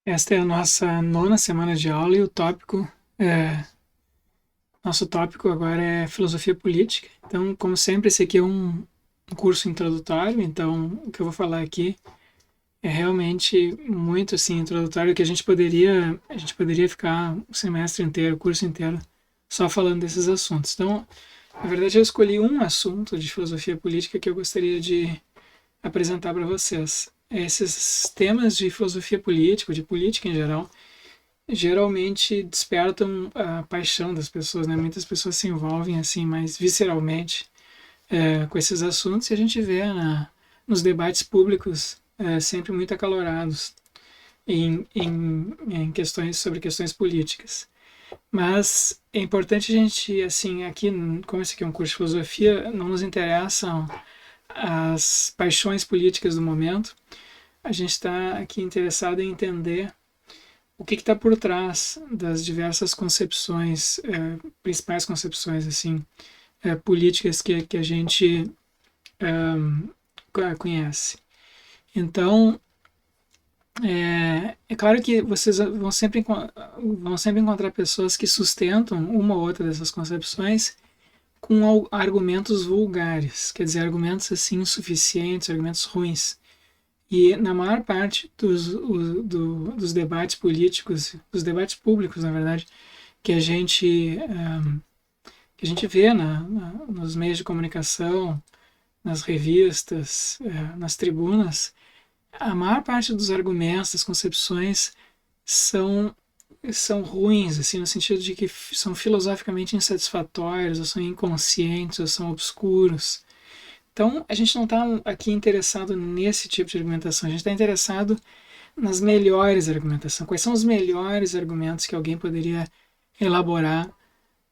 Esta é a nossa nona semana de aula e nosso tópico agora é filosofia política. Então, como sempre, esse aqui é um curso introdutório, então o que eu vou falar aqui é realmente muito assim introdutório, que a gente poderia ficar o semestre inteiro, o curso inteiro, só falando desses assuntos. Então, na verdade, eu escolhi um assunto de filosofia política que eu gostaria de apresentar para vocês. Esses temas de filosofia política, de política em geral, geralmente despertam a paixão das pessoas, né? Muitas pessoas se envolvem assim mais visceralmente com esses assuntos e a gente vê nos debates públicos sempre muito acalorados em questões sobre questões políticas. Mas é importante a gente, assim, aqui, como esse aqui é um curso de filosofia, não nos interessam as paixões políticas do momento. A gente está aqui interessado em entender o que está por trás das diversas concepções, principais concepções assim, políticas que a gente conhece. Então, é claro que vocês vão sempre encontrar pessoas que sustentam uma ou outra dessas concepções com argumentos vulgares, quer dizer, argumentos assim insuficientes, argumentos ruins. E na maior parte dos debates políticos, dos debates públicos, na verdade, que a gente, que a gente vê nos meios de comunicação, nas revistas, nas tribunas, a maior parte dos argumentos, das concepções são são ruins, assim, no sentido de que são filosoficamente insatisfatórios, ou são inconscientes, ou são obscuros. Então, a gente não está aqui interessado nesse tipo de argumentação, a gente está interessado nas melhores argumentações. Quais são os melhores argumentos que alguém poderia elaborar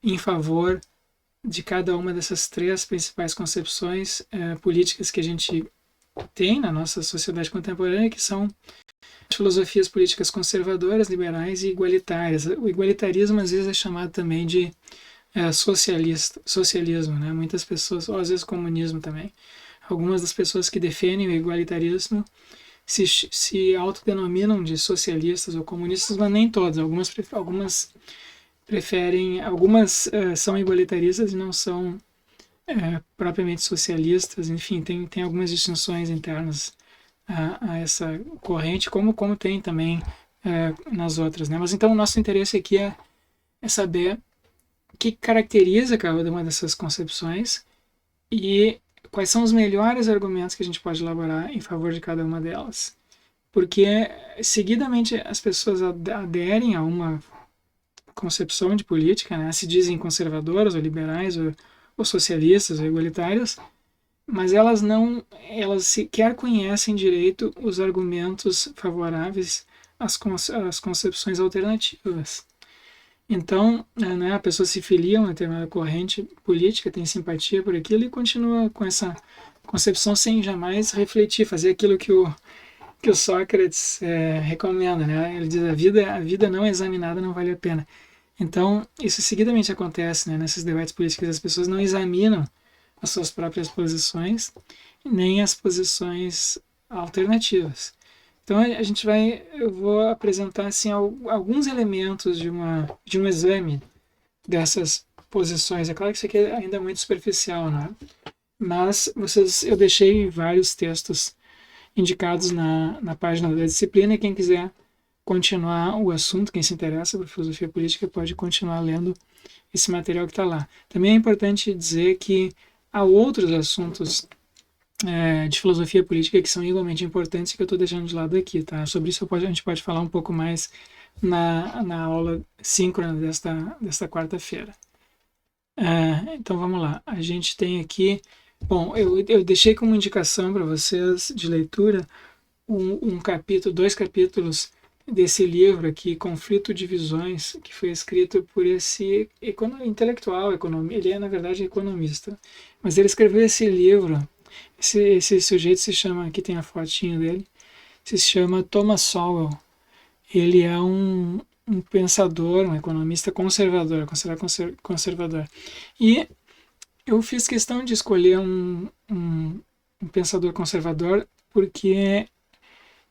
em favor de cada uma dessas três principais concepções políticas que a gente tem na nossa sociedade contemporânea, que são filosofias políticas conservadoras, liberais e igualitárias. O igualitarismo às vezes é chamado também de socialismo, né? Muitas pessoas, ou às vezes comunismo também. Algumas das pessoas que defendem o igualitarismo se autodenominam de socialistas ou comunistas, mas nem todas. Algumas preferem, algumas são igualitaristas e não são propriamente socialistas. Enfim, tem algumas distinções internas a essa corrente, como tem também nas outras, né? Mas então o nosso interesse aqui é saber o que caracteriza cada uma dessas concepções e quais são os melhores argumentos que a gente pode elaborar em favor de cada uma delas. Porque seguidamente as pessoas aderem a uma concepção de política, né? Se dizem conservadoras ou liberais ou socialistas ou igualitárias, mas elas sequer conhecem direito os argumentos favoráveis às concepções alternativas. Então, né, a pessoa se filia a uma determinada corrente política, tem simpatia por aquilo e continua com essa concepção sem jamais refletir, fazer aquilo que o Sócrates recomenda, né? Ele diz a vida não examinada não vale a pena. Então, isso seguidamente acontece, né, nesses debates políticos, as pessoas não examinam as suas próprias posições, nem as posições alternativas. Então eu vou apresentar assim alguns elementos de um exame dessas posições. É claro que isso aqui é ainda muito superficial, né? Mas eu deixei vários textos indicados na página da disciplina e quem quiser continuar o assunto, quem se interessa por filosofia política pode continuar lendo esse material que está lá. Também é importante dizer que há outros assuntos de filosofia política que são igualmente importantes que eu estou deixando de lado aqui, tá? Sobre isso a gente pode falar um pouco mais na aula síncrona desta quarta-feira. Então vamos lá. A gente tem aqui. Bom, eu deixei como indicação para vocês de leitura dois capítulos desse livro aqui, Conflito de Visões, que foi escrito por esse intelectual, ele é na verdade economista, mas ele escreveu esse livro, esse sujeito se chama, aqui tem a fotinho dele, se chama Thomas Sowell. Ele é um pensador, um economista conservador, considerado conservador. E eu fiz questão de escolher um pensador conservador porque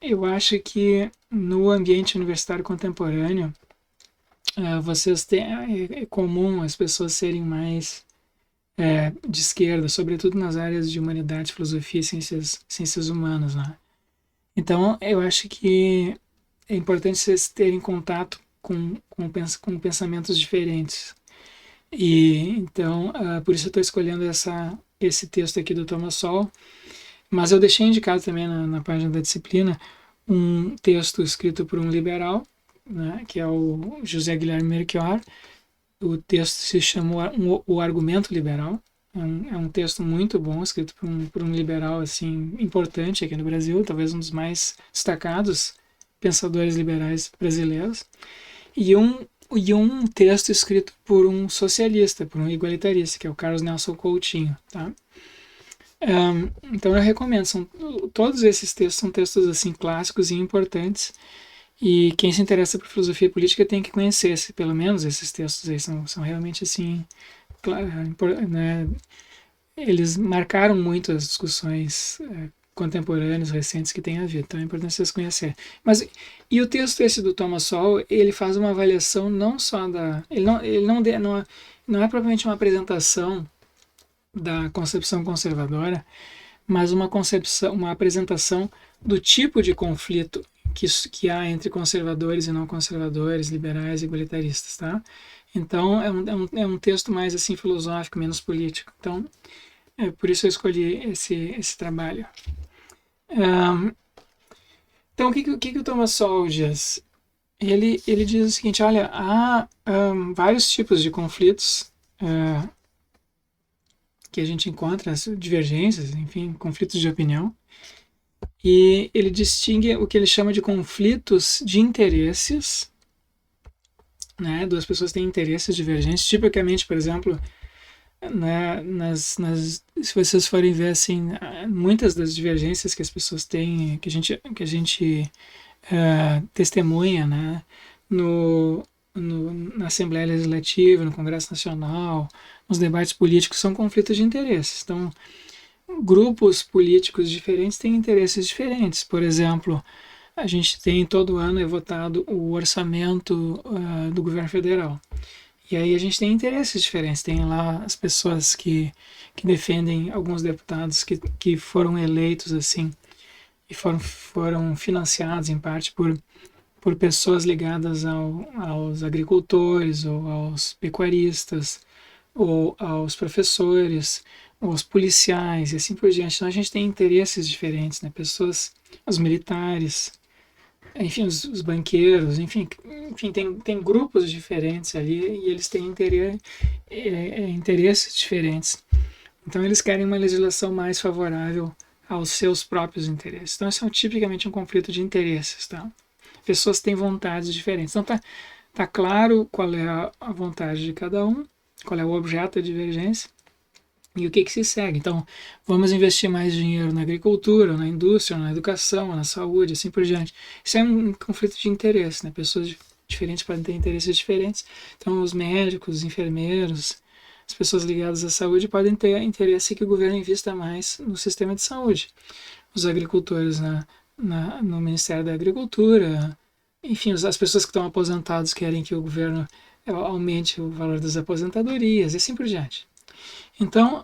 eu acho que no ambiente universitário contemporâneo, vocês têm, é comum as pessoas serem mais de esquerda, sobretudo nas áreas de humanidade, filosofia e ciências humanas, né? Então, eu acho que é importante vocês terem contato com pensamentos diferentes. E então, por isso eu estou escolhendo esse texto aqui do Thomas Sowell, mas eu deixei indicado também na página da disciplina um texto escrito por um liberal, né, que é o José Guilherme Melchior. O texto se chama O Argumento Liberal. É um texto muito bom, escrito por um liberal assim importante aqui no Brasil, talvez um dos mais destacados pensadores liberais brasileiros. E um texto escrito por um socialista, por um igualitarista, que é o Carlos Nelson Coutinho. Tá? Então eu recomendo. Todos esses textos são textos assim clássicos e importantes. E quem se interessa por filosofia política tem que conhecer, pelo menos esses textos aí são realmente assim, né, eles marcaram muito as discussões contemporâneas, recentes que tem havido, então é importante vocês conhecerem. Mas, e o texto esse do Thomas Sowell, ele faz uma avaliação não só não é propriamente uma apresentação da concepção conservadora, mas uma apresentação do tipo de conflito que há entre conservadores e não conservadores, liberais e igualitaristas, tá? Então é um texto mais assim filosófico, menos político. Então por isso eu escolhi esse trabalho. Então o que o Thomas Sowell diz? Ele diz o seguinte: olha, há vários tipos de conflitos que a gente encontra, divergências, enfim, conflitos de opinião. E ele distingue o que ele chama de conflitos de interesses, né? Duas pessoas têm interesses divergentes. Tipicamente, por exemplo, né, se vocês forem ver assim, muitas das divergências que as pessoas têm, que a gente testemunha, né, na Assembleia Legislativa, no Congresso Nacional, nos debates políticos, são conflitos de interesses. Então, grupos políticos diferentes têm interesses diferentes. Por exemplo, a gente tem todo ano votado o orçamento do governo federal. E aí a gente tem interesses diferentes. Tem lá as pessoas que defendem alguns deputados que foram eleitos assim e foram financiados em parte por pessoas ligadas aos agricultores ou aos pecuaristas ou aos professores, ou aos policiais e assim por diante. Então a gente tem interesses diferentes, né? Pessoas, os militares, enfim, os banqueiros, enfim tem grupos diferentes ali e eles têm interesses diferentes. Então eles querem uma legislação mais favorável aos seus próprios interesses. Então isso é tipicamente um conflito de interesses, tá? Pessoas têm vontades diferentes. Então tá claro qual é a vontade de cada um, qual é o objeto da divergência e o que se segue. Então, vamos investir mais dinheiro na agricultura, na indústria, na educação, na saúde, assim por diante. Isso é um conflito de interesse, né? Pessoas diferentes podem ter interesses diferentes. Então, os médicos, os enfermeiros, as pessoas ligadas à saúde podem ter interesse que o governo invista mais no sistema de saúde. Os agricultores no Ministério da Agricultura, enfim, as pessoas que estão aposentadas querem que o governo aumente o valor das aposentadorias e assim por diante. Então,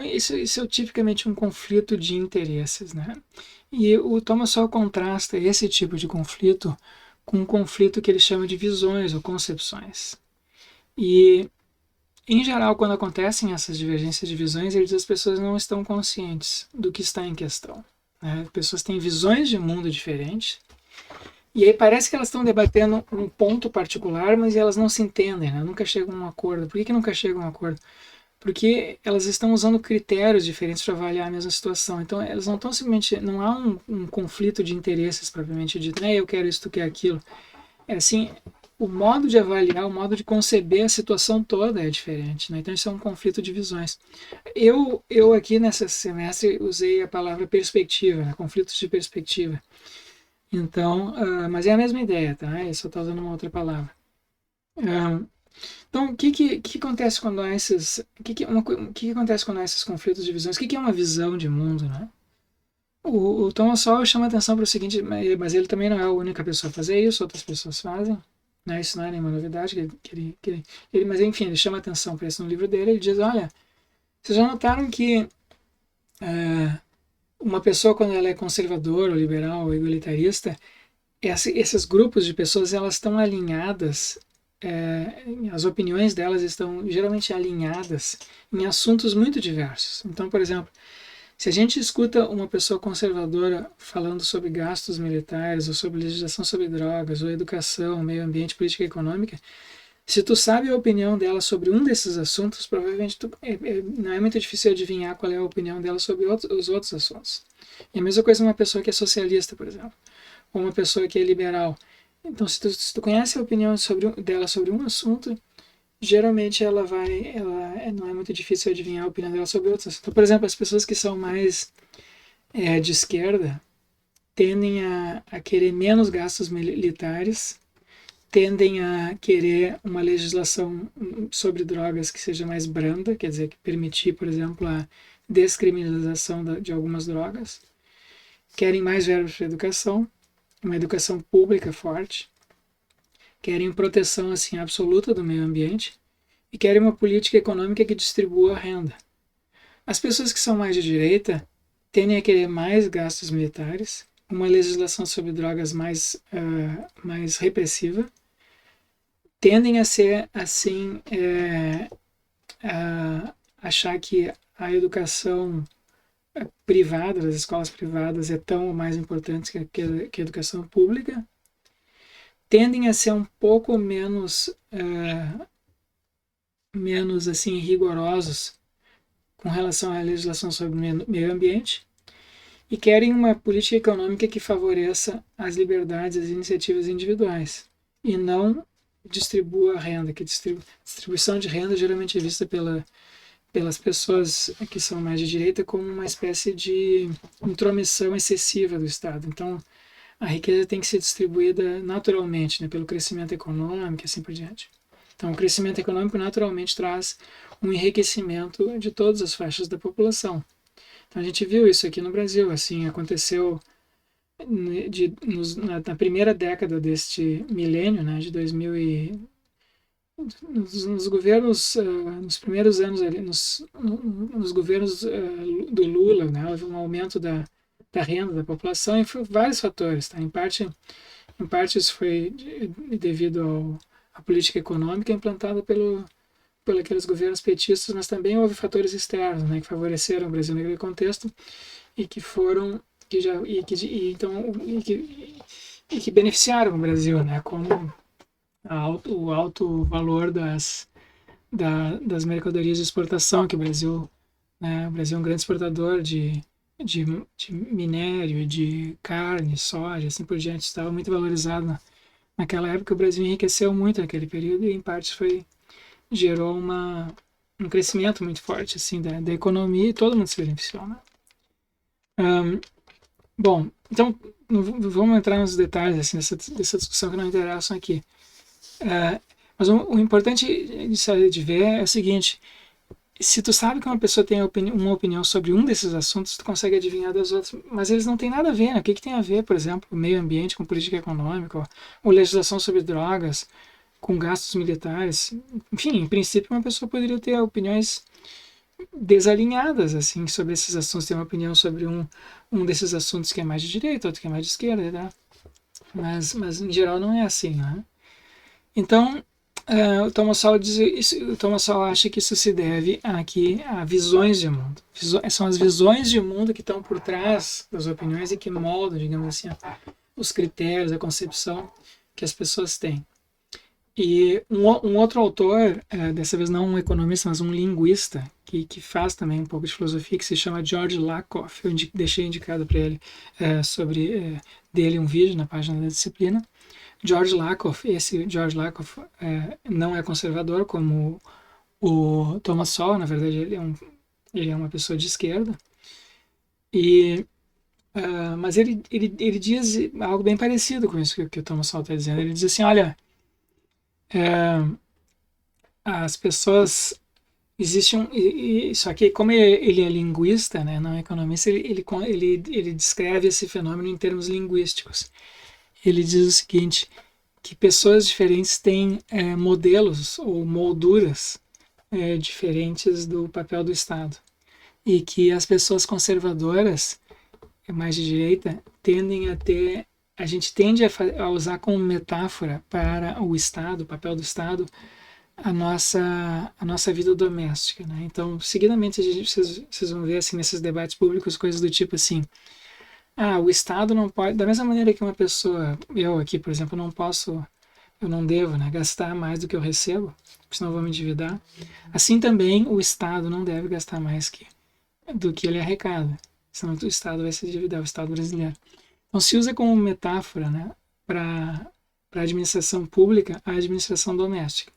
isso é tipicamente um conflito de interesses, né? E o Thomas Sowell contrasta esse tipo de conflito com um conflito que ele chama de visões ou concepções. E, em geral, quando acontecem essas divergências de visões, ele diz que as pessoas não estão conscientes do que está em questão. Né? As pessoas têm visões de mundo diferentes. E aí parece que elas estão debatendo um ponto particular, mas elas não se entendem, né? Nunca chegam a um acordo. Por que nunca chegam a um acordo? Porque elas estão usando critérios diferentes para avaliar a mesma situação. Então, elas não estão simplesmente... Não há um conflito de interesses propriamente dito. Né? Eu quero isso, tu quer aquilo. É assim, o modo de avaliar, o modo de conceber a situação toda é diferente. Né? Então, isso é um conflito de visões. Eu aqui, nesse semestre, usei a palavra perspectiva, né? Conflitos de perspectiva. Então, mas é a mesma ideia, tá? Eu só estou usando uma outra palavra. Então, o que acontece quando há esses, o que acontece quando há esses conflitos de visões? O que é uma visão de mundo, né? O Thomas Sowell chama atenção para o seguinte, mas ele também não é a única pessoa a fazer isso, outras pessoas fazem, né? Isso não é nenhuma novidade, mas enfim, ele chama atenção para isso no livro dele, ele diz, olha, vocês já notaram que uma pessoa quando ela é conservadora, ou liberal, ou igualitarista, esses grupos de pessoas elas estão alinhadas, as opiniões delas estão geralmente alinhadas em assuntos muito diversos. Então, por exemplo, se a gente escuta uma pessoa conservadora falando sobre gastos militares, ou sobre legislação sobre drogas, ou educação, meio ambiente, política econômica, se tu sabe a opinião dela sobre um desses assuntos, provavelmente não é muito difícil adivinhar qual é a opinião dela sobre os outros assuntos. E a mesma coisa uma pessoa que é socialista, por exemplo, ou uma pessoa que é liberal. Então, se tu conhece a opinião dela sobre um assunto, geralmente não é muito difícil adivinhar a opinião dela sobre outros. Então, por exemplo, as pessoas que são mais de esquerda tendem a querer menos gastos militares, tendem a querer uma legislação sobre drogas que seja mais branda, quer dizer, que permitir, por exemplo, a descriminalização de algumas drogas. Querem mais verbas para educação, uma educação pública forte, querem proteção assim absoluta do meio ambiente e querem uma política econômica que distribua a renda. As pessoas que são mais de direita tendem a querer mais gastos militares, uma legislação sobre drogas mais repressiva, tendem a ser assim, a achar que a educação privada, das escolas privadas, é tão ou mais importante que a educação pública, tendem a ser um pouco menos assim rigorosos com relação à legislação sobre o meio ambiente e querem uma política econômica que favoreça as liberdades e as iniciativas individuais e não distribua a renda, que distribuição de renda geralmente é vista pelas pessoas que são mais de direita como uma espécie de intromissão excessiva do Estado. Então, a riqueza tem que ser distribuída naturalmente, né, pelo crescimento econômico e assim por diante. Então, o crescimento econômico naturalmente traz um enriquecimento de todas as faixas da população. Então, a gente viu isso aqui no Brasil, assim, aconteceu na primeira década deste milênio, né, de 2000 nos governos, nos primeiros anos ali, nos governos do Lula, né, houve um aumento da renda da população e foi vários fatores, tá? Em parte isso foi devido à política econômica implantada por aqueles governos petistas, mas também houve fatores externos, né, que favoreceram o Brasil naquele contexto e que foram e que beneficiaram o Brasil, né, como o alto valor das mercadorias de exportação que o Brasil, né, o Brasil é um grande exportador de minério, de carne, soja, assim por diante, estava muito valorizado naquela época. O Brasil enriqueceu muito naquele período e em parte gerou um crescimento muito forte assim da economia e todo mundo se beneficiou, né? Bom, então vamos entrar nos detalhes assim, dessa discussão que não interessam aqui. Mas o importante de ver é o seguinte: se tu sabe que uma pessoa tem uma opinião sobre um desses assuntos, tu consegue adivinhar das outras, mas eles não têm nada a ver, né? O que tem a ver, por exemplo, meio ambiente com política econômica, ou legislação sobre drogas, com gastos militares? Enfim, em princípio, uma pessoa poderia ter opiniões desalinhadas, assim, sobre esses assuntos, ter uma opinião sobre um desses assuntos que é mais de direita, outro que é mais de esquerda, né? Mas em geral não é assim, né? Então, o Thomas Sowell acha que isso se deve a visões de mundo. São as visões de mundo que estão por trás das opiniões e que moldam, digamos assim, os critérios, a concepção que as pessoas têm. E um outro autor, dessa vez não um economista, mas um linguista, que faz também um pouco de filosofia, que se chama George Lakoff. Eu deixei indicado para ele dele um vídeo na página da disciplina. Esse George Lakoff não é conservador como o Thomas Sowell, na verdade ele é uma pessoa de esquerda, mas ele diz algo bem parecido com isso que o Thomas Sowell está dizendo. Ele diz assim, olha, as pessoas existe só que como ele é linguista, né, não é economista, ele descreve esse fenômeno em termos linguísticos. Ele diz o seguinte, que pessoas diferentes têm modelos ou molduras diferentes do papel do Estado. E que as pessoas conservadoras, mais de direita, tendem a ter. A gente tende a usar como metáfora para o Estado, o papel do Estado, a nossa vida doméstica. Né? Então, seguidamente, vocês vão ver assim, nesses debates públicos coisas do tipo assim: o Estado não pode. Da mesma maneira que uma pessoa, eu aqui, por exemplo, não posso. Eu não devo, né, gastar mais do que eu recebo, senão eu vou me endividar. Assim também o Estado não deve gastar mais do que ele arrecada, senão o Estado vai se endividar, o Estado brasileiro. Então se usa como metáfora, né, para a administração pública, a administração doméstica.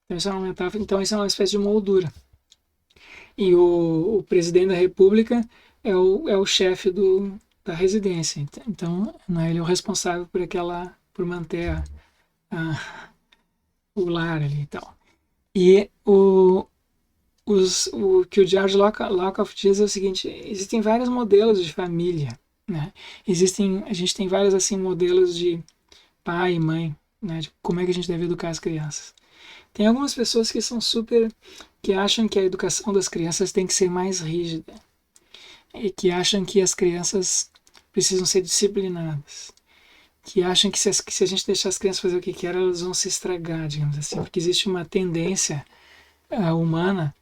Então isso é uma metáfora, então isso é uma espécie de moldura. E o presidente da República é o chefe da residência. Então, né, ele é o responsável por manter o lar ali e tal. E o que o George Lakoff diz é o seguinte: existem vários modelos de família, né? A gente tem vários assim modelos de pai e mãe, né? De como é que a gente deve educar as crianças. Tem algumas pessoas que acham que a educação das crianças tem que ser mais rígida e que acham que as crianças precisam ser disciplinadas, que acham que se a gente deixar as crianças fazer o que querem, elas vão se estragar, digamos assim, porque existe uma tendência humana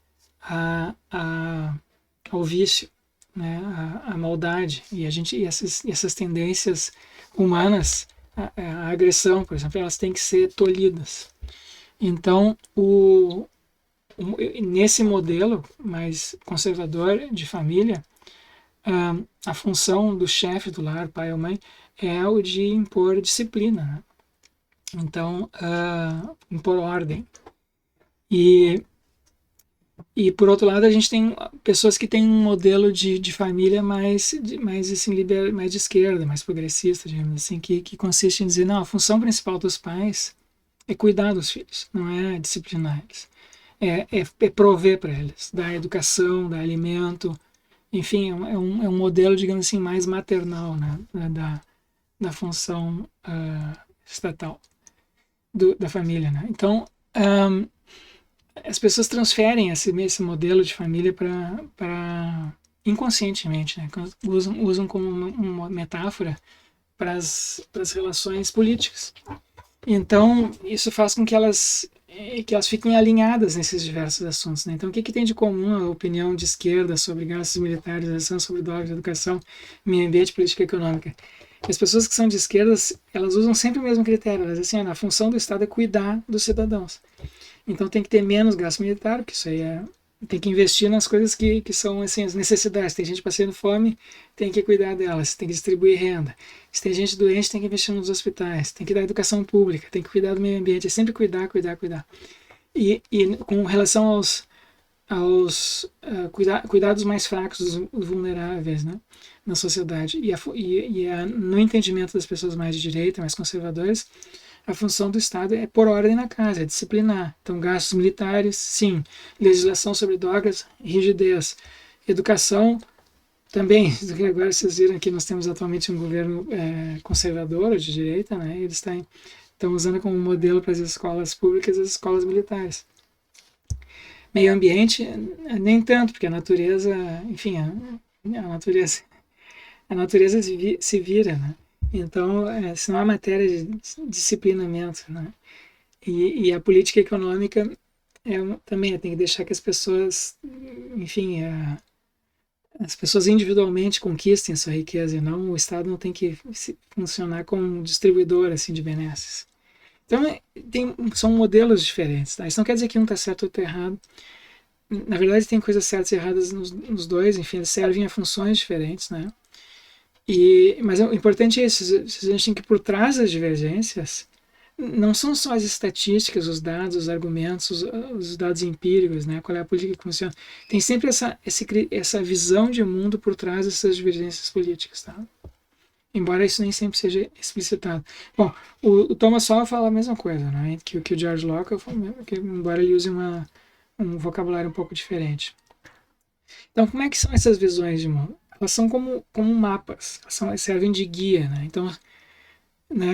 ao vício, né, à maldade, e essas tendências humanas, a agressão, por exemplo, elas têm que ser tolhidas. Então, nesse modelo mais conservador de família, a função do chefe do lar, pai ou mãe, é o de impor disciplina, né? Então, impor ordem. E por outro lado, a gente tem pessoas que têm um modelo de família mais assim, mais de esquerda, mais progressista, digamos assim, que consiste em dizer, não, a função principal dos pais é cuidar dos filhos, não é disciplinar eles. É prover para eles, dar educação, dar alimento, enfim, é um modelo, digamos assim, mais maternal, né, da função estatal da família, né? Então, as pessoas transferem esse modelo de família para inconscientemente, né? Usam como uma metáfora para as relações políticas. Então, isso faz com que elas fiquem alinhadas nesses diversos assuntos. Né? Então, o que tem de comum a opinião de esquerda sobre gastos militares, ação sobre drogas, educação, meio ambiente, política econômica? As pessoas que são de esquerdas, elas usam sempre o mesmo critério. Elas dizem assim, a função do Estado é cuidar dos cidadãos. Então, tem que ter menos gasto militar, porque isso aí tem que investir nas coisas que são assim, as necessidades. Tem gente passando fome, tem que cuidar delas, tem que distribuir renda. Se tem gente doente, tem que investir nos hospitais, tem que dar educação pública, tem que cuidar do meio ambiente. É sempre cuidar, cuidar, cuidar. E com relação aos cuidados mais fracos, os vulneráveis, né, na sociedade. No entendimento das pessoas mais de direita, mais conservadoras, a função do Estado é pôr ordem na casa, é disciplinar. Então, gastos militares, sim. Legislação sobre drogas, rigidez. Educação, também. Agora vocês viram que nós temos atualmente um governo conservador, de direita, né? Eles estão usando como modelo para as escolas públicas as escolas militares. Meio ambiente, nem tanto, porque a natureza, enfim, a natureza se vira, né? Então, isso não é matéria de disciplinamento, né? E a política econômica também tem que deixar que as pessoas, enfim, as pessoas individualmente conquistem sua riqueza e não o Estado não tem que funcionar como um distribuidor assim, de benesses. Então, são modelos diferentes. Tá? Isso não quer dizer que um está certo ou outro errado. Na verdade, tem coisas certas e erradas nos dois, enfim, eles servem a funções diferentes, né? Mas o importante é isso, a gente tem que, por trás das divergências, não são só as estatísticas, os dados, os argumentos, os dados empíricos, né? Qual é a política que funciona. Tem sempre essa visão de mundo por trás dessas divergências políticas. Tá? embora isso nem sempre seja explicitado. Bom, o Thomas Sowell fala a mesma coisa, né, que o George Locke, embora ele use um vocabulário um pouco diferente. Então, como é que são essas visões de mundo? Elas são como mapas, elas servem de guia, né?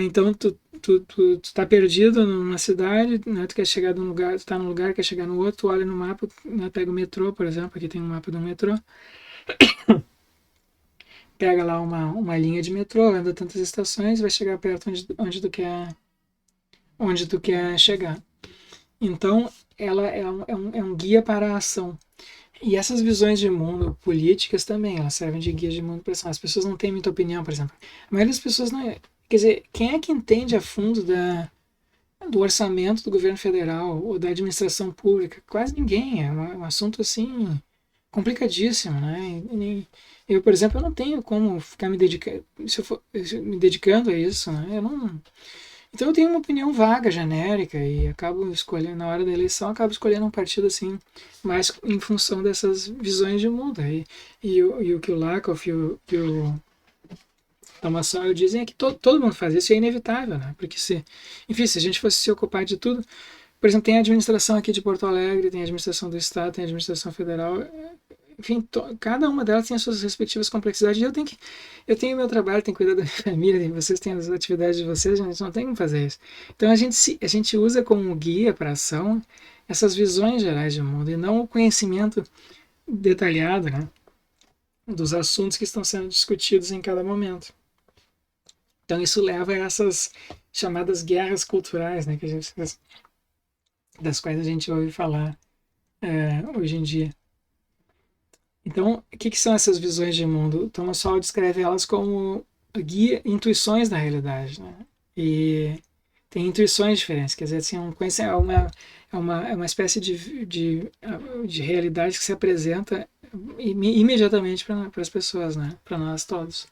Então tu tá perdido numa cidade, né? Tu quer chegar de um lugar, tu tá num lugar, quer chegar no outro, tu olha no mapa, né? Pega o metrô, por exemplo, aqui tem um mapa do metrô, pega lá uma linha de metrô, anda tantas estações, vai chegar perto onde tu quer chegar. Então, ela é um guia para a ação. E essas visões de mundo políticas também, elas servem de guia de mundo para ação. As pessoas não têm muita opinião, por exemplo. A maioria das pessoas não é. Quer dizer, quem é que entende a fundo do orçamento do governo federal ou da administração pública? Quase ninguém. É um assunto assim complicadíssimo, né? Eu, por exemplo, eu não tenho como ficar me dedicando, se eu for me dedicando a isso, né? Eu não. Então eu tenho uma opinião vaga, genérica, e acabo escolhendo, na hora da eleição, acabo escolhendo um partido assim, mais em função dessas visões de mundo. E o que o Lakoff e o Thomas Sowell dizem é que todo mundo faz isso e é inevitável, né? Porque enfim, se a gente fosse se ocupar de tudo, por exemplo, tem a administração aqui de Porto Alegre, tem a administração do Estado, tem a administração federal, enfim, cada uma delas tem as suas respectivas complexidades. E eu tenho meu trabalho, tenho que cuidar da minha família, e vocês têm as atividades de vocês, a gente não tem como fazer isso. Então a gente usa como guia para ação essas visões gerais de mundo e não o conhecimento detalhado, né, dos assuntos que estão sendo discutidos em cada momento. Então isso leva a essas chamadas guerras culturais, né, das quais a gente ouve falar hoje em dia. Então, o que são essas visões de mundo? Thomas Sowell descreve elas como intuições da realidade, né? E tem intuições diferentes, quer dizer, assim, é uma espécie de realidade que se apresenta imediatamente para as pessoas, né? Para nós todos.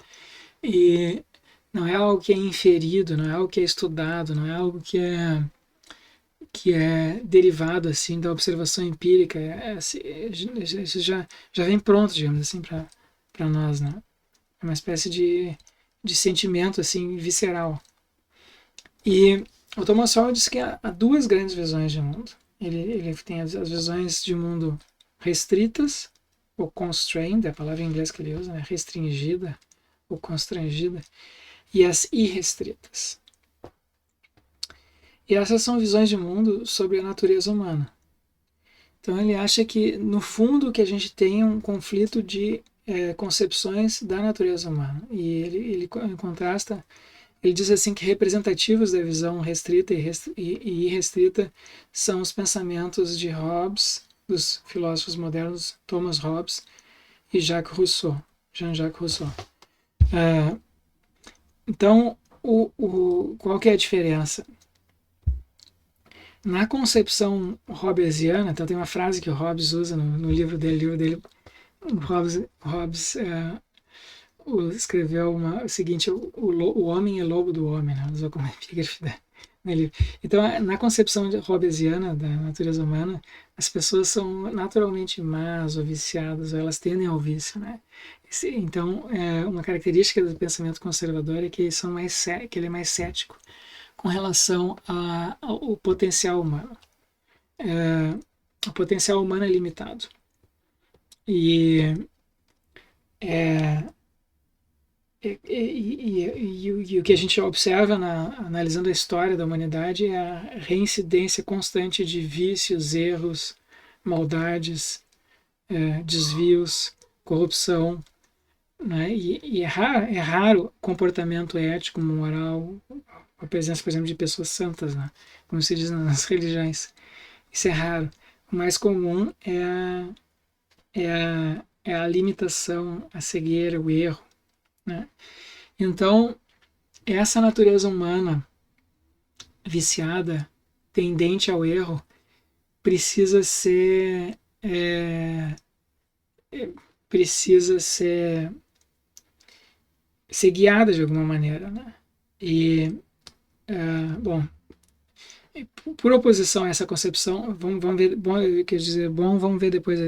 E não é algo que é inferido, não é algo que é estudado, não é algo que é derivado assim da observação empírica. Isso já vem pronto, digamos assim, para nós, né? É uma espécie de sentimento assim visceral. E o Thomas Sowell diz que há duas grandes visões de mundo. Ele tem as visões de mundo restritas, ou constrained, é a palavra em inglês que ele usa, né? Restringida ou constrangida, e as irrestritas. E essas são visões de mundo sobre a natureza humana. Então ele acha que, no fundo, que a gente tem um conflito de concepções da natureza humana. E ele contrasta, ele diz assim que representativos da visão restrita e irrestrita são os pensamentos de Hobbes, dos filósofos modernos Thomas Hobbes e Jean-Jacques Rousseau. Então, qual que é a diferença? Na concepção hobbesiana, então tem uma frase que o Hobbes usa no livro dele. Hobbes escreveu o seguinte: o homem é lobo do homem, né? Usou como epígrafe no livro. Então, na concepção hobbesiana da natureza humana, as pessoas são naturalmente más ou viciadas, ou elas tendem ao vício, né? Então, uma característica do pensamento conservador é que ele é mais cético com relação ao potencial humano. O potencial humano é limitado. E o que a gente observa analisando a história da humanidade é a reincidência constante de vícios, erros, maldades, desvios, corrupção, né? E é raro comportamento ético, moral, a presença, por exemplo, de pessoas santas, né? Como se diz nas religiões. Isso é raro. O mais comum é a limitação, a cegueira, o erro, né? Então, essa natureza humana viciada, tendente ao erro, precisa ser guiada de alguma maneira, né? E bom, Por oposição a essa concepção, vamos ver, bom, quer dizer, bom, vamos ver depois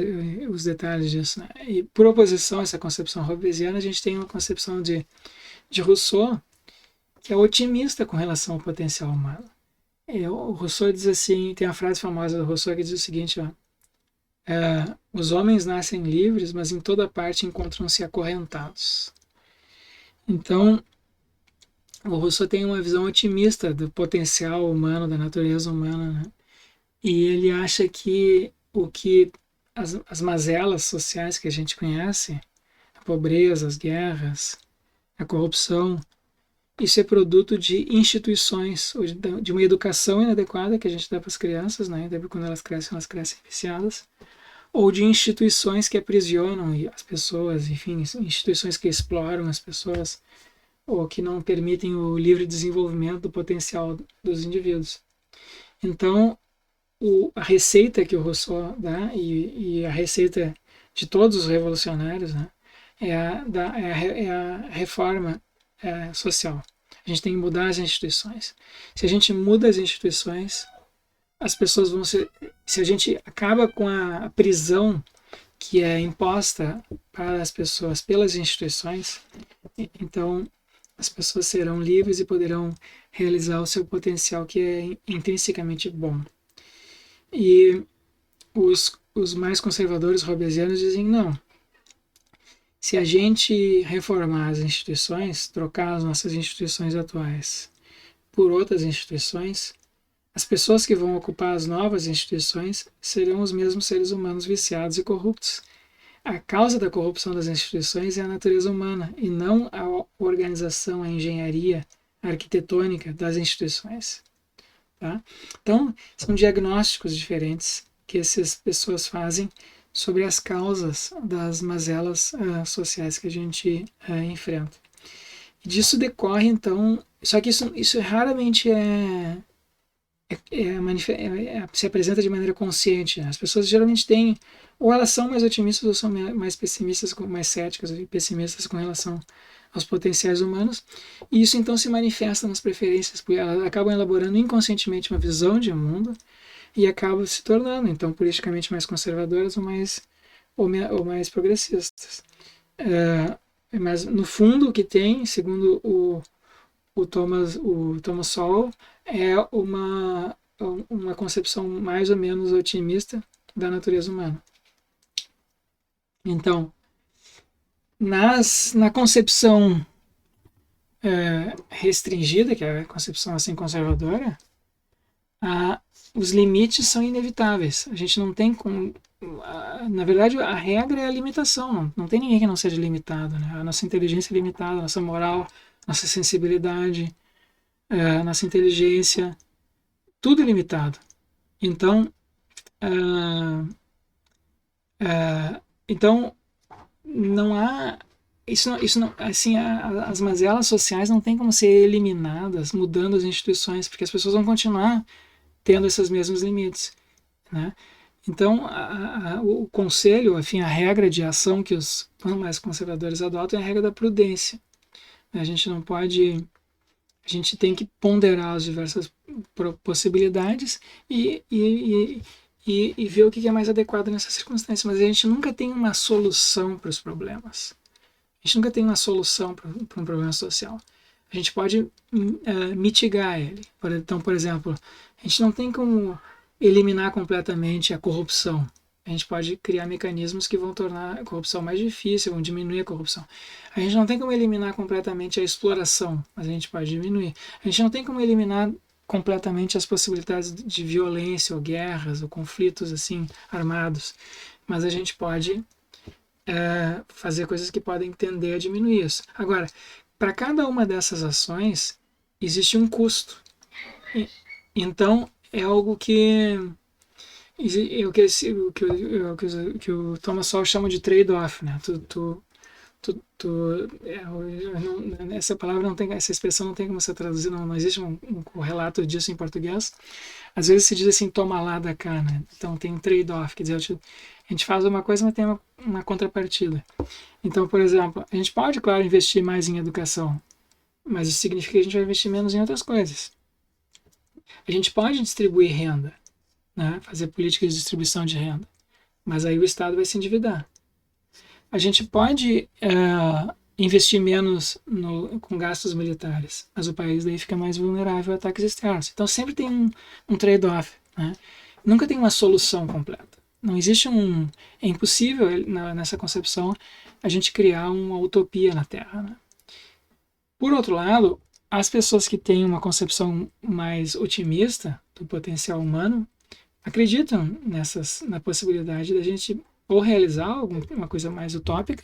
os detalhes disso, né? E por oposição a essa concepção hobbesiana, a gente tem uma concepção de Rousseau, que é otimista com relação ao potencial humano. O Rousseau diz assim, tem uma frase famosa do Rousseau que diz o seguinte, ó, os homens nascem livres, mas em toda parte encontram-se acorrentados. Então, o Rousseau tem uma visão otimista do potencial humano, da natureza humana, né? E ele acha que as mazelas sociais que a gente conhece, a pobreza, as guerras, a corrupção, isso é produto de instituições, de uma educação inadequada que a gente dá para as crianças, né? Quando elas crescem viciadas, ou de instituições que aprisionam as pessoas, enfim, instituições que exploram as pessoas, ou que não permitem o livre desenvolvimento do potencial dos indivíduos. Então, a receita que o Rousseau dá, e a receita de todos os revolucionários, né, é a reforma social. A gente tem que mudar as instituições. Se a gente muda as instituições, as pessoas vão ser... Se a gente acaba com a prisão que é imposta para as pessoas pelas instituições, então as pessoas serão livres e poderão realizar o seu potencial, que é intrinsecamente bom. E os mais conservadores hobbesianos dizem não. Se a gente reformar as instituições, trocar as nossas instituições atuais por outras instituições, as pessoas que vão ocupar as novas instituições serão os mesmos seres humanos viciados e corruptos. A causa da corrupção das instituições é a natureza humana e não a organização, a engenharia arquitetônica das instituições. Tá? Então, são diagnósticos diferentes que essas pessoas fazem sobre as causas das mazelas sociais que a gente enfrenta. E disso decorre, então, só que isso raramente se apresenta de maneira consciente. As pessoas geralmente têm, ou elas são mais otimistas ou são mais pessimistas, mais céticas e pessimistas com relação aos potenciais humanos, e isso então se manifesta nas preferências, porque elas acabam elaborando inconscientemente uma visão de mundo e acabam se tornando então politicamente mais conservadoras ou mais progressistas. Mas no fundo o que tem, segundo o Thomas Sowell, é uma concepção mais ou menos otimista da natureza humana. Então, na concepção restringida, que é a concepção assim conservadora, os limites são inevitáveis. A gente não tem como... Na verdade, a regra é a limitação. Não tem ninguém que não seja limitado, né? A nossa inteligência é limitada, a nossa moral, nossa sensibilidade, a nossa inteligência, tudo é limitado. Então, não há... Isso não, assim, as mazelas sociais não tem como ser eliminadas mudando as instituições, porque as pessoas vão continuar tendo esses mesmos limites, né? Então, o conselho, enfim, a regra de ação que os mais conservadores adotam é a regra da prudência. A gente não pode... A gente tem que ponderar as diversas possibilidades e ver o que é mais adequado nessas circunstâncias. Mas a gente nunca tem uma solução para os problemas. A gente nunca tem uma solução para um problema social. A gente pode mitigar ele. Então, por exemplo, a gente não tem como eliminar completamente a corrupção. A gente pode criar mecanismos que vão tornar a corrupção mais difícil, vão diminuir a corrupção. A gente não tem como eliminar completamente a exploração, mas a gente pode diminuir. A gente não tem como eliminar completamente as possibilidades de violência, ou guerras, ou conflitos assim armados, mas a gente pode fazer coisas que podem tender a diminuir isso. Agora, para cada uma dessas ações, existe um custo. Então, é algo que o Thomas Sowell chama de trade-off, né? Essa palavra não tem, essa expressão não tem como ser traduzida, não existe um correlato disso em português. Às vezes se diz assim, toma lá da cá, né? Então tem um trade-off, quer dizer, a gente faz uma coisa, mas tem uma contrapartida. Então, por exemplo, a gente pode, claro, investir mais em educação, mas isso significa que a gente vai investir menos em outras coisas. A gente pode distribuir renda, né? Fazer políticas de distribuição de renda, mas aí o Estado vai se endividar. A gente pode investir menos com gastos militares, mas o país daí fica mais vulnerável a ataques externos. Então sempre tem um trade-off, né? Nunca tem uma solução completa. Não existe é impossível nessa concepção a gente criar uma utopia na Terra, né? Por outro lado, as pessoas que têm uma concepção mais otimista do potencial humano acreditam na possibilidade da gente ou realizar alguma coisa mais utópica,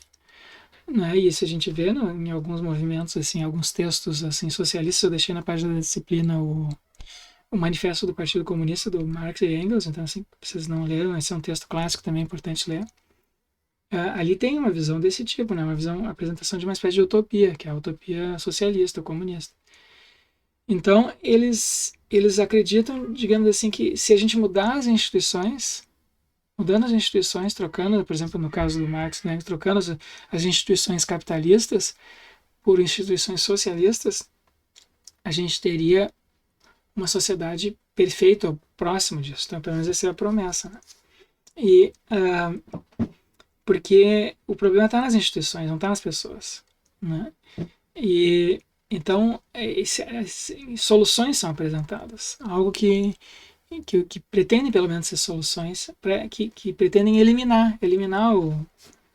né? E isso a gente vê em alguns movimentos, assim, alguns textos assim socialistas. Eu deixei na página da disciplina o Manifesto do Partido Comunista do Marx e Engels, então assim, vocês não leram, esse é um texto clássico também importante ler. Ali tem uma visão desse tipo, né? A apresentação de uma espécie de utopia, que é a utopia socialista, comunista. Então, eles acreditam, digamos assim, que se a gente mudar as instituições, mudando as instituições, trocando, por exemplo, no caso do Marx, né, trocando as instituições capitalistas por instituições socialistas, a gente teria uma sociedade perfeita ou próxima disso. Então, pelo menos essa é a promessa, né? E porque o problema está nas instituições, não está nas pessoas, né? E então soluções são apresentadas, algo que pretendem pelo menos ser soluções que pretendem eliminar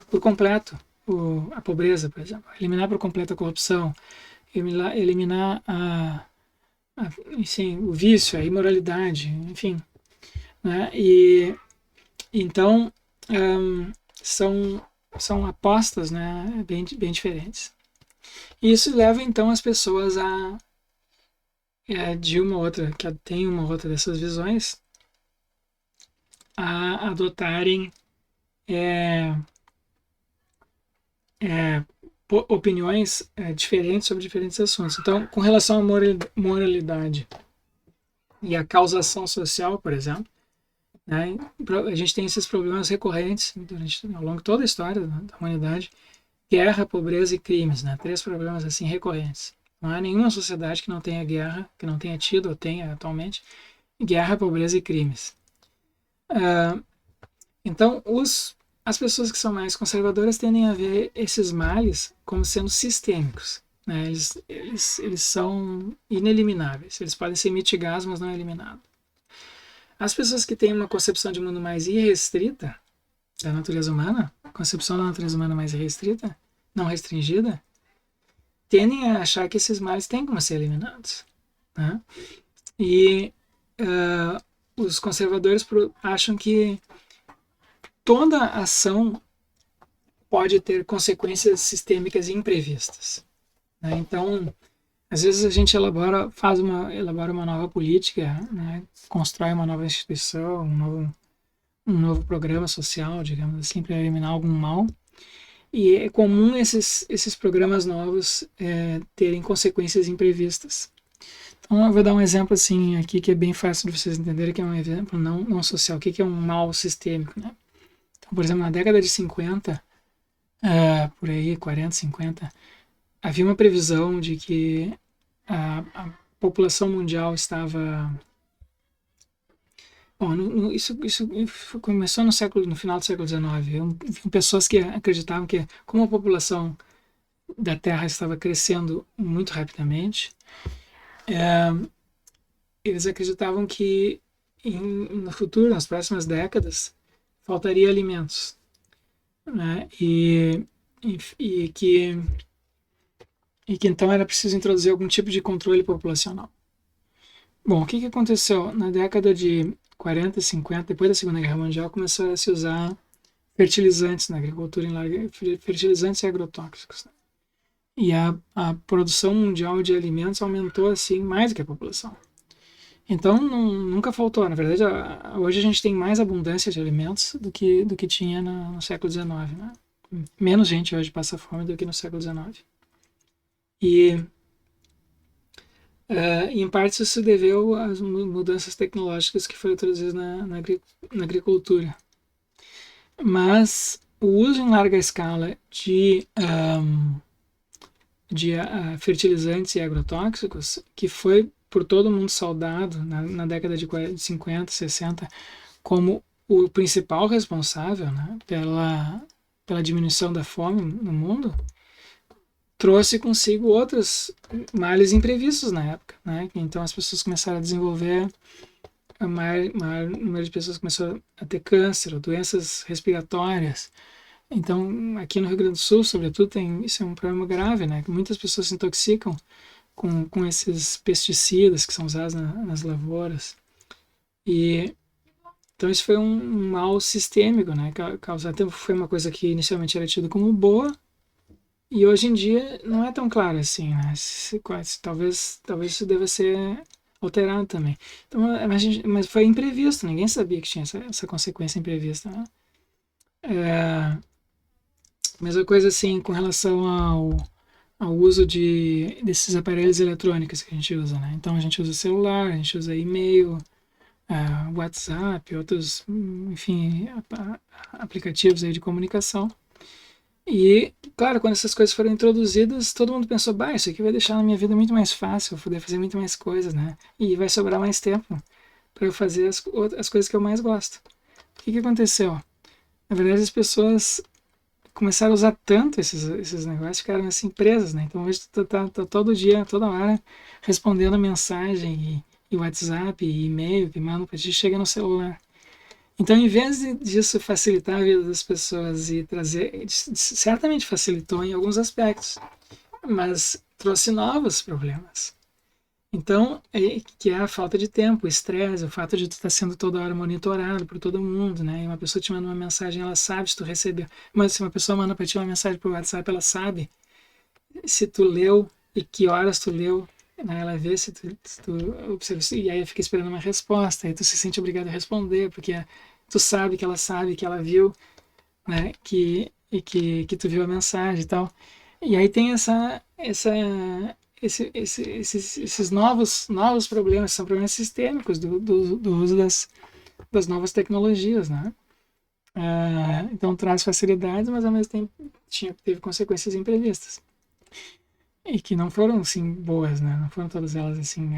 por completo a pobreza, por exemplo, eliminar por completo a corrupção, eliminar enfim, o vício, a imoralidade, enfim, né? E então são apostas, né, bem diferentes. E isso leva então as pessoas de uma outra, que tem uma outra dessas visões, a adotarem opiniões diferentes sobre diferentes assuntos. Então, com relação à moralidade e à causação social, por exemplo, né, a gente tem esses problemas recorrentes ao longo de toda a história da humanidade: guerra, pobreza e crimes, né? 3 problemas assim recorrentes. Não há nenhuma sociedade que não tenha guerra, que não tenha tido ou tenha atualmente guerra, pobreza e crimes. Então, as pessoas que são mais conservadoras tendem a ver esses males como sendo sistêmicos, né? Eles são inelimináveis. Eles podem ser mitigados, mas não eliminados. As pessoas que têm uma concepção de mundo mais irrestrita da natureza humana, concepção da natureza humana mais restrita, não restringida, tendem a achar que esses males têm como ser eliminados, né? E os conservadores acham que toda ação pode ter consequências sistêmicas imprevistas, né? Então, às vezes a gente elabora uma nova política, né? Constrói uma nova instituição, um novo programa social, digamos assim, para eliminar algum mal. E é comum esses programas novos terem consequências imprevistas. Então eu vou dar um exemplo assim aqui que é bem fácil de vocês entenderem, que é um exemplo não social. O que é um mal sistêmico, né? Então, por exemplo, na década de 50, por aí, 40, 50, havia uma previsão de que a população mundial estava... Bom, isso começou no final do século XIX. Pessoas que acreditavam que, como a população da Terra estava crescendo muito rapidamente, eles acreditavam que no futuro, nas próximas décadas, faltaria alimentos, né? E que então era preciso introduzir algum tipo de controle populacional. Bom, o que aconteceu? Na década de 40 e 50, depois da Segunda Guerra Mundial, começou a se usar fertilizantes na agricultura, fertilizantes e agrotóxicos, né? E a produção mundial de alimentos aumentou assim mais do que a população. Então nunca faltou. Na verdade, hoje a gente tem mais abundância de alimentos do que tinha no século XIX, né? Menos gente hoje passa fome do que no século XIX. E em parte isso se deveu às mudanças tecnológicas que foram introduzidas na agricultura. Mas o uso em larga escala de fertilizantes e agrotóxicos, que foi por todo mundo saudado na década de 50, 60, como o principal responsável, né, pela diminuição da fome no mundo, trouxe consigo outros males imprevistos na época, né? Então as pessoas começaram a desenvolver, o maior número de pessoas começou a ter câncer, ou doenças respiratórias. Então aqui no Rio Grande do Sul, sobretudo, isso é um problema grave, né? Que muitas pessoas se intoxicam com esses pesticidas que são usados nas lavouras. E então isso foi um mal sistêmico, né? Causado, foi uma coisa que inicialmente era tida como boa, e hoje em dia não é tão claro assim, né? Talvez isso deva ser alterado também. Então, mas foi imprevisto, ninguém sabia que tinha essa consequência imprevista, né? Mesma coisa assim com relação ao uso desses aparelhos eletrônicos que a gente usa, né? Então a gente usa celular, a gente usa e-mail, WhatsApp, outros, enfim, aplicativos aí de comunicação. E, claro, quando essas coisas foram introduzidas, todo mundo pensou, bah, isso aqui vai deixar a minha vida muito mais fácil, eu vou poder fazer muito mais coisas, né? E vai sobrar mais tempo para eu fazer as coisas que eu mais gosto. O que aconteceu? Na verdade, as pessoas começaram a usar tanto esses negócios, ficaram assim presas, né? Então hoje tu tá todo dia, toda hora, respondendo mensagem e WhatsApp e e-mail que mandam para ti, chega no celular. Então, em vez disso facilitar a vida das pessoas e trazer, certamente facilitou em alguns aspectos, mas trouxe novos problemas. Então, que é a falta de tempo, o estresse, o fato de tu estar sendo toda hora monitorado por todo mundo, né? E uma pessoa te manda uma mensagem, ela sabe se tu recebeu. Mas se uma pessoa manda para ti uma mensagem por WhatsApp, ela sabe se tu leu e que horas tu leu, né? Ela vê se tu observa, e aí fica esperando uma resposta, aí tu se sente obrigado a responder, porque tu sabe que ela viu, né? Que tu viu a mensagem e tal. E aí tem esses novos problemas, são problemas sistêmicos do uso das novas tecnologias, né? Então traz facilidades, mas ao mesmo tempo teve consequências imprevistas. E que não foram, assim, boas, né? Não foram todas elas, assim,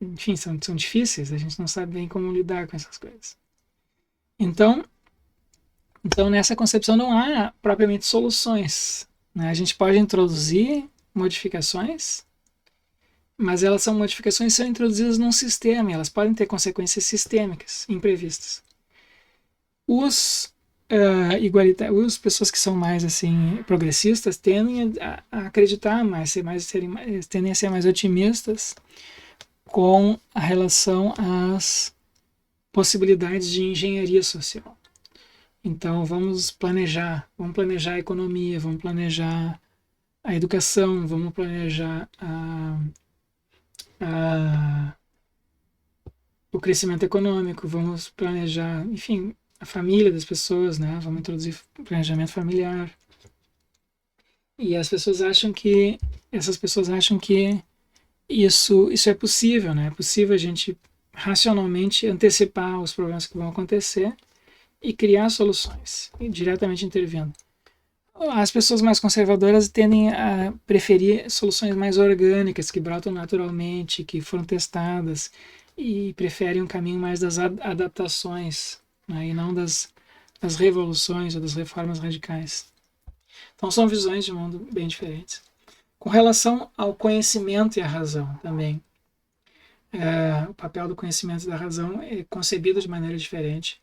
enfim, são difíceis, a gente não sabe bem como lidar com essas coisas. Então nessa concepção não há propriamente soluções, né? A gente pode introduzir modificações, mas elas são modificações que são introduzidas num sistema, e elas podem ter consequências sistêmicas, imprevistas. Os igualitários, pessoas que são mais assim progressistas tendem a acreditar mais, tendem a ser mais otimistas com a relação às possibilidades de engenharia social. Então vamos planejar a economia, vamos planejar a educação, vamos planejar o crescimento econômico, vamos planejar, enfim, a família das pessoas, né? Vamos introduzir planejamento familiar. E essas pessoas acham que isso é possível, né? É possível a gente racionalmente antecipar os problemas que vão acontecer e criar soluções, diretamente intervindo. As pessoas mais conservadoras tendem a preferir soluções mais orgânicas, que brotam naturalmente, que foram testadas, e preferem um caminho mais das adaptações, né, e não das revoluções ou das reformas radicais. Então são visões de mundo bem diferentes. Com relação ao conhecimento e à razão também, o papel do conhecimento e da razão é concebido de maneira diferente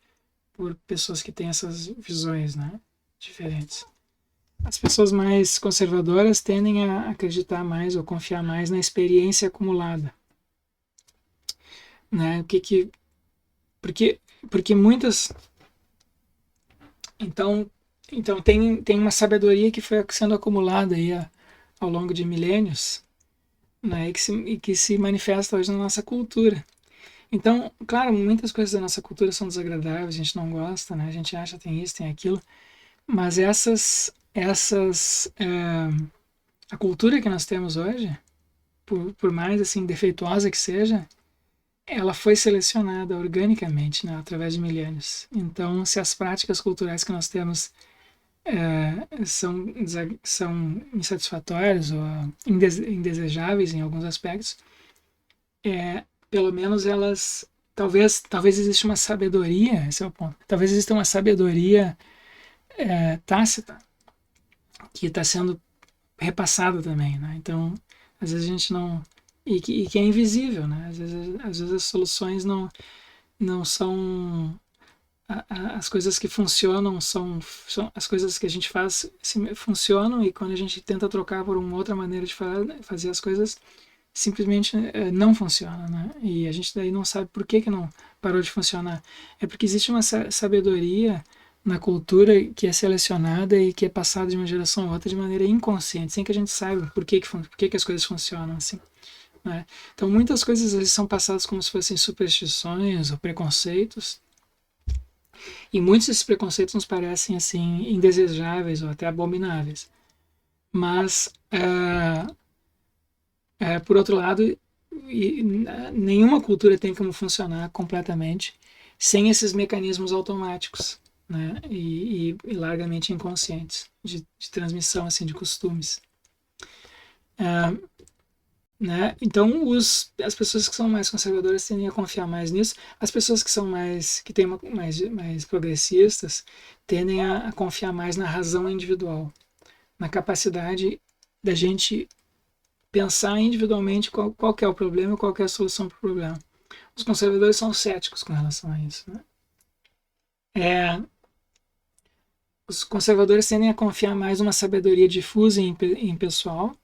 por pessoas que têm essas visões, né, diferentes. As pessoas mais conservadoras tendem a acreditar mais ou confiar mais na experiência acumulada, né? Porque muitas, então tem uma sabedoria que foi sendo acumulada aí ao longo de milênios, né? E que se manifesta hoje na nossa cultura. Então, claro, muitas coisas da nossa cultura são desagradáveis, a gente não gosta, né? A gente acha que tem isso, tem aquilo, mas a cultura que nós temos hoje, por mais assim defeituosa que seja, ela foi selecionada organicamente, né, através de milênios. Então, se as práticas culturais que nós temos são insatisfatórias ou indesejáveis em alguns aspectos, pelo menos elas, talvez exista uma sabedoria, esse é o ponto, talvez exista uma sabedoria tácita que está sendo repassada também, né? Então, às vezes a gente não... E que é invisível, né? Às vezes as soluções não são... As coisas que funcionam são as coisas que a gente faz funcionam, e quando a gente tenta trocar por uma outra maneira de fazer as coisas, simplesmente não funciona, né? E a gente daí não sabe por que não parou de funcionar. É porque existe uma sabedoria na cultura que é selecionada e que é passada de uma geração a outra de maneira inconsciente, sem que a gente saiba por que as coisas funcionam assim, né? Então muitas coisas eles são passadas como se fossem superstições ou preconceitos, e muitos desses preconceitos nos parecem assim indesejáveis ou até abomináveis. Mas por outro lado, nenhuma cultura tem como funcionar completamente sem esses mecanismos automáticos, né? E largamente inconscientes de transmissão assim de costumes. Né? Então, as pessoas que são mais conservadoras tendem a confiar mais nisso. As pessoas que são que têm mais progressistas tendem a confiar mais na razão individual, na capacidade da gente pensar individualmente qual que é o problema e qual que é a solução para o problema. Os conservadores são céticos com relação a isso, né? Os conservadores tendem a confiar mais numa sabedoria difusa em pessoal,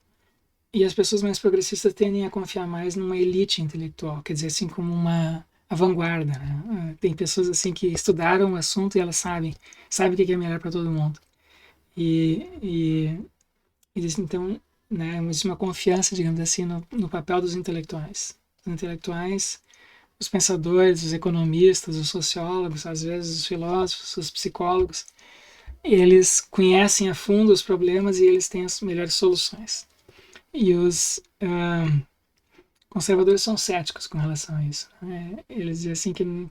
e as pessoas mais progressistas tendem a confiar mais numa elite intelectual, quer dizer, assim como a vanguarda, né? Tem pessoas assim que estudaram o assunto e elas sabem o que é melhor para todo mundo. E então, né, existe uma confiança, digamos assim, no papel dos intelectuais. Os intelectuais, os pensadores, os economistas, os sociólogos, às vezes os filósofos, os psicólogos, eles conhecem a fundo os problemas e eles têm as melhores soluções. E os conservadores são céticos com relação a isso, né? Eles dizem assim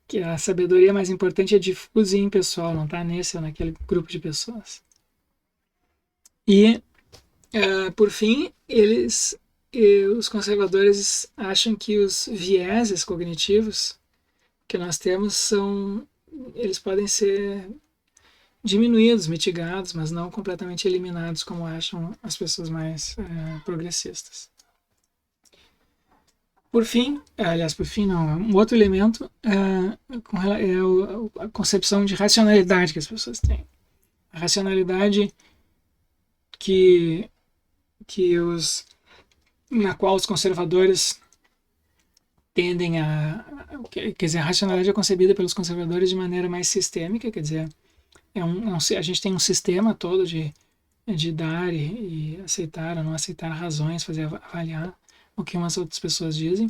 que a sabedoria mais importante é difusa e impessoal, não está nesse ou naquele grupo de pessoas. E, por fim, os conservadores acham que os vieses cognitivos que nós temos eles podem ser diminuídos, mitigados, mas não completamente eliminados, como acham as pessoas mais progressistas. Por fim não, um outro elemento é a concepção de racionalidade que as pessoas têm. A racionalidade na qual os conservadores tendem quer dizer, a racionalidade é concebida pelos conservadores de maneira mais sistêmica, quer dizer, a gente tem um sistema todo de dar e aceitar ou não aceitar razões, avaliar o que umas outras pessoas dizem,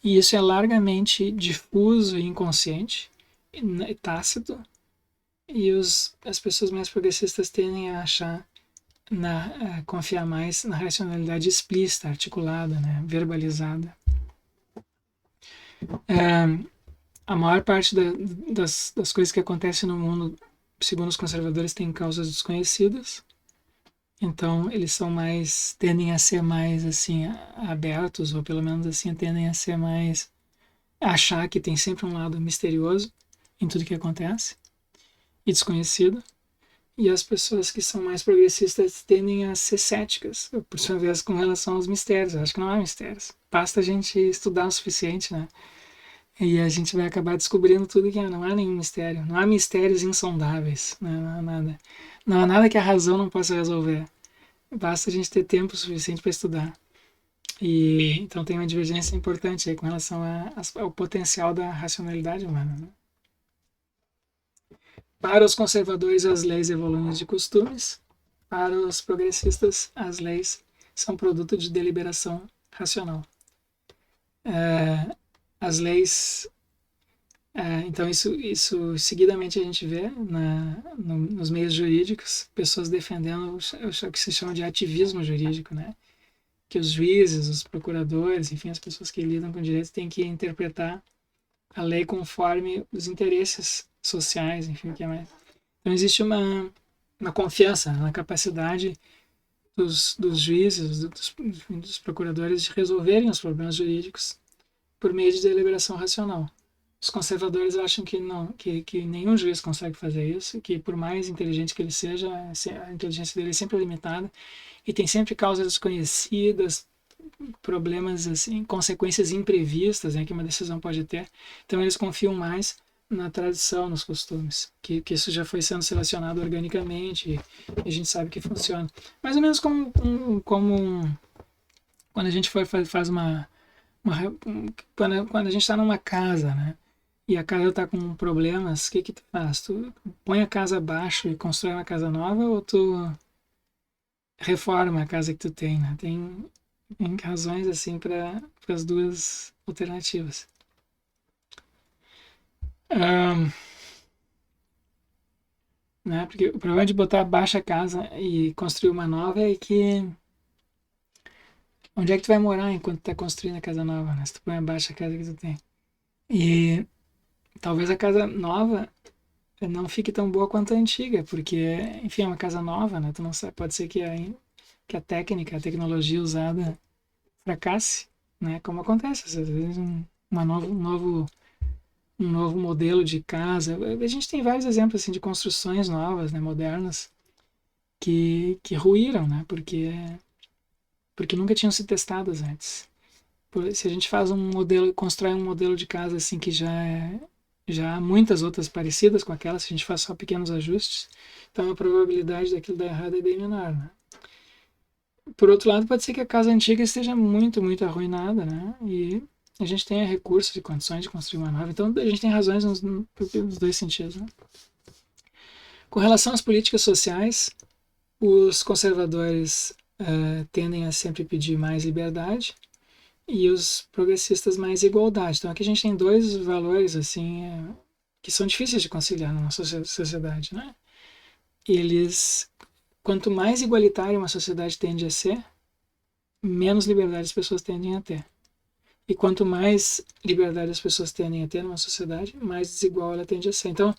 e isso é largamente difuso e inconsciente, e tácito, e as pessoas mais progressistas tendem a confiar mais na racionalidade explícita, articulada, né, verbalizada. A maior parte das coisas que acontecem no mundo, segundo os conservadores, tem causas desconhecidas. Então eles tendem a ser mais assim abertos, ou pelo menos assim tendem a achar que tem sempre um lado misterioso em tudo que acontece e desconhecido. E as pessoas que são mais progressistas tendem a ser céticas, por sua vez, com relação aos mistérios. Eu acho que não há mistérios. Basta a gente estudar o suficiente, né? E a gente vai acabar descobrindo tudo que não há nenhum mistério. Não há mistérios insondáveis, né? Não há nada. Não há nada que a razão não possa resolver. Basta a gente ter tempo suficiente para estudar. E então tem uma divergência importante aí com relação ao potencial da racionalidade humana, né? Para os conservadores, as leis evoluem de costumes. Para os progressistas, as leis são produto de deliberação racional. As leis... então, isso seguidamente a gente vê nos meios jurídicos, pessoas defendendo o que se chama de ativismo jurídico, né? Que os juízes, os procuradores, enfim, as pessoas que lidam com direito têm que interpretar a lei conforme os interesses sociais, enfim, o que é mais. Então existe uma confiança na capacidade dos juízes, dos procuradores de resolverem os problemas jurídicos por meio de deliberação racional. Os conservadores acham que não, que nenhum juiz consegue fazer isso, que por mais inteligente que ele seja, a inteligência dele é sempre limitada e tem sempre causas desconhecidas, problemas assim, consequências imprevistas, né, que uma decisão pode ter. Então eles confiam mais na tradição, nos costumes, que isso já foi sendo selecionado organicamente e a gente sabe que funciona. Mais ou menos como quando a gente faz quando a gente está numa casa, né? E a casa está com problemas, o que tu faz? Tu põe a casa abaixo e constrói uma casa nova ou tu reforma a casa que tu tem, né? Tem razões assim para as duas alternativas. Né? Porque o problema de botar abaixo a casa e construir uma nova é que onde é que tu vai morar enquanto tu tá construindo a casa nova, né? Se tu põe abaixo a casa que tu tem. E talvez a casa nova não fique tão boa quanto a antiga, porque, enfim, é uma casa nova, né? Tu não sabe, pode ser que a técnica, a tecnologia usada fracasse, né? Como acontece, às vezes um novo modelo de casa. A gente tem vários exemplos assim de construções novas, né, modernas, que ruíram, né? Porque nunca tinham sido testadas antes. Se a gente faz um modelo, constrói um modelo de casa assim que já há muitas outras parecidas com aquela, se a gente faz só pequenos ajustes, então a probabilidade daquilo dar errado é bem menor, né? Por outro lado, pode ser que a casa antiga esteja muito, muito arruinada, né? E a gente tenha recursos e condições de construir uma nova. Então, a gente tem razões nos dois sentidos, né? Com relação às políticas sociais, os conservadores tendem a sempre pedir mais liberdade e os progressistas mais igualdade. Então, aqui a gente tem dois valores assim que são difíceis de conciliar na nossa sociedade, né? Quanto mais igualitária uma sociedade tende a ser, menos liberdade as pessoas tendem a ter. E quanto mais liberdade as pessoas tendem a ter numa sociedade, mais desigual ela tende a ser. Então,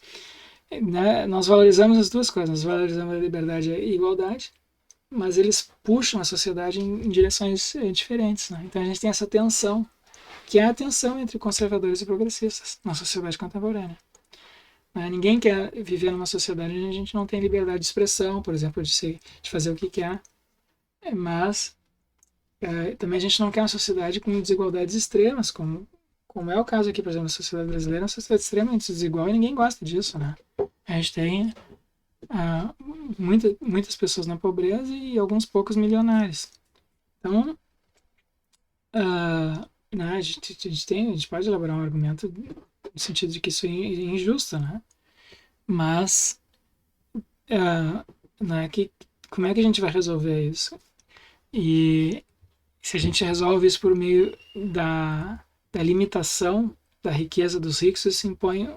né, nós valorizamos as duas coisas. Nós valorizamos a liberdade e a igualdade, mas eles puxam a sociedade em direções diferentes. Né? Então, a gente tem essa tensão, que é a tensão entre conservadores e progressistas na sociedade contemporânea. Né? Ninguém quer viver numa sociedade onde a gente não tem liberdade de expressão, por exemplo, de fazer o que quer, mas também a gente não quer uma sociedade com desigualdades extremas, como é o caso aqui, por exemplo, na sociedade brasileira, uma sociedade extremamente desigual e ninguém gosta disso, né? A gente tem muitas pessoas na pobreza e alguns poucos milionários. Então, né, a gente pode elaborar um argumento no sentido de que isso é injusto, né? Mas, né, como é que a gente vai resolver isso? E se a gente resolve isso por meio da limitação da riqueza dos ricos, isso impõe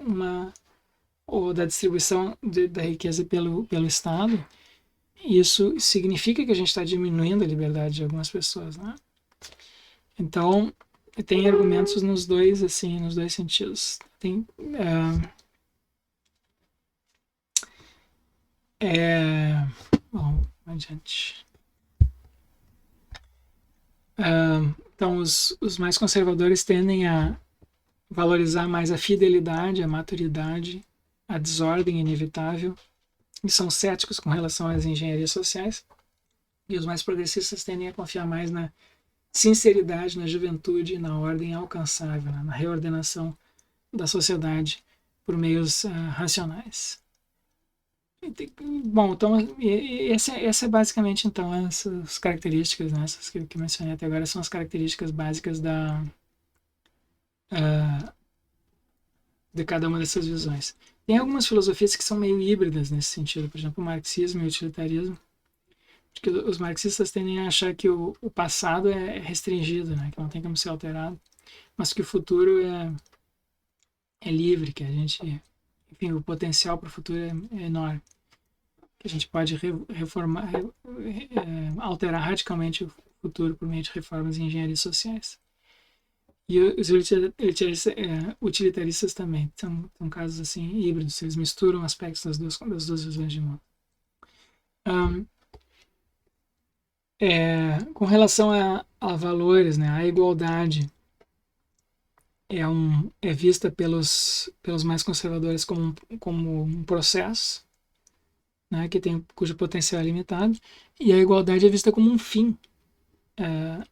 ou da distribuição da riqueza pelo Estado, isso significa que a gente está diminuindo a liberdade de algumas pessoas, né? Então, tem argumentos nos dois sentidos. Tem bom, adiante. Então, os mais conservadores tendem a valorizar mais a fidelidade, a maturidade, a desordem inevitável, e são céticos com relação às engenharias sociais. E os mais progressistas tendem a confiar mais na sinceridade, na juventude, na ordem alcançável, né? Na reordenação da sociedade por meios racionais. Bom, então essa é basicamente então essas características, né, essas que eu mencionei até agora são as características básicas de cada uma dessas visões. Tem algumas filosofias que são meio híbridas nesse sentido, por exemplo, o marxismo e o utilitarismo, porque os marxistas tendem a achar que o passado é restringido, né, que não tem como ser alterado, mas que o futuro é livre, que a gente, enfim, o potencial para o futuro é enorme, que a gente pode reformar, alterar radicalmente o futuro por meio de reformas em engenharias sociais. E os utilitaristas também são casos assim híbridos, eles misturam aspectos das duas visões de mundo. Com relação a valores, né, a igualdade é vista pelos mais conservadores como um processo, né, cujo potencial é limitado, e a igualdade é vista como um fim é,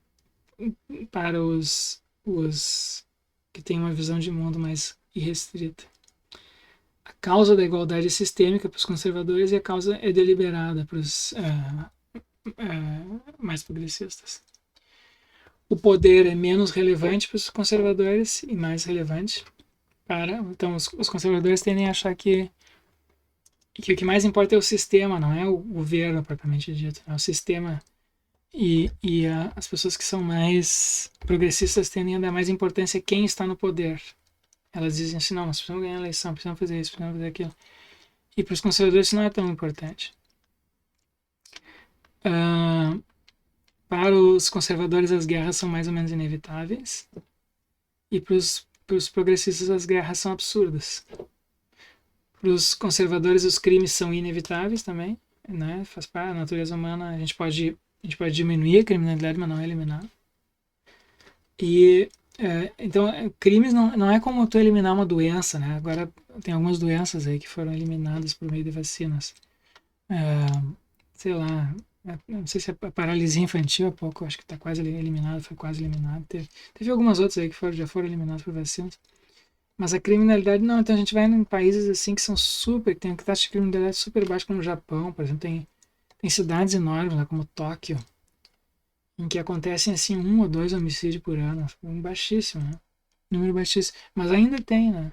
para os que têm uma visão de mundo mais irrestrita. A causa da igualdade é sistêmica para os conservadores e a causa é deliberada para os mais progressistas. O poder é menos relevante para os conservadores e mais relevante para... Então, os conservadores tendem a achar que o que mais importa é o sistema, não é o governo propriamente dito. É o sistema. As pessoas que são mais progressistas tendem a dar mais importância a quem está no poder. Elas dizem assim, não, nós precisamos ganhar a eleição, precisamos fazer isso, precisamos fazer aquilo. E para os conservadores isso não é tão importante. Para os conservadores as guerras são mais ou menos inevitáveis. E para os progressistas as guerras são absurdas. Para os conservadores os crimes são inevitáveis também, né? Faz parte da natureza humana, a gente pode diminuir a criminalidade, mas não eliminar. Então, crimes não é como tu eliminar uma doença, né? Agora tem algumas doenças aí que foram eliminadas por meio de vacinas. Sei lá, não sei se a paralisia infantil há pouco, acho que está quase eliminada, foi quase eliminada. Teve algumas outras aí que já foram eliminadas por vacinas. Mas a criminalidade não, então a gente vai em países assim que são que tem uma taxa de criminalidade super baixa, como o Japão, por exemplo, tem cidades enormes, lá, como Tóquio, em que acontecem assim 1 ou 2 homicídios por ano, baixíssimo, né? Número baixíssimo, mas ainda tem, né?